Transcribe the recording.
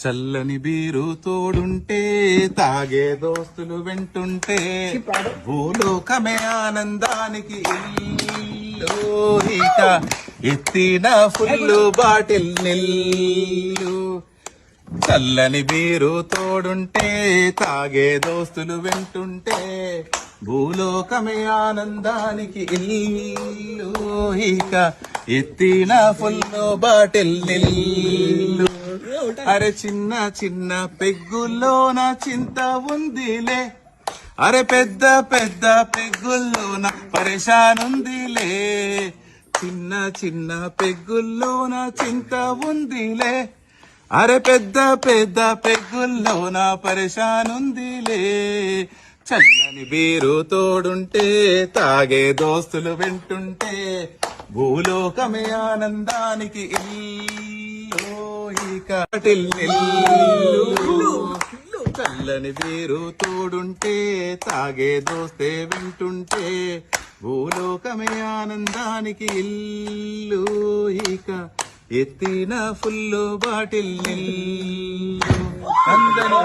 చల్లని బీరు తోడుంటే తాగే దోస్తులు వెంటుంటే భూలోకమే ఆనందానికి ఇల్లు ఇక ఎత్తిన ఫుల్లు బాటిల్ నిల్లు చల్లని బీరు తోడుంటే తాగే దోస్తులు వెంటుంటే భూలోకమే ఆనందానికి ఇల్లు ఇక ఎత్తిన ఫుల్లు బాటిల్ నిల్లు అరే చిన్న చిన్న పెగ్గుల్లోన చింత ఉందిలే అరే పెద్ద పెద్ద పెగ్గుల్లోన పరేషానుందిలే చిన్న చిన్న పెగ్గుల్లోన చింత ఉందిలే అరే పెద్ద పెద్ద పెగ్గుల్లోన పరేషానుందిలే చల్లని బీరు తోడుంటే తాగే దోస్తులు వెంటుంటే భూలోకమే ఆనందానికి ఇల్లు ఇక చల్లని బీరు తోడుంటే తాగే దోస్తే వింటుంటే భూలోకమే ఆనందానికి ఇల్లు ఇక ఎత్తిన ఫుల్లు బాటిల్ నిల్లు అందరూ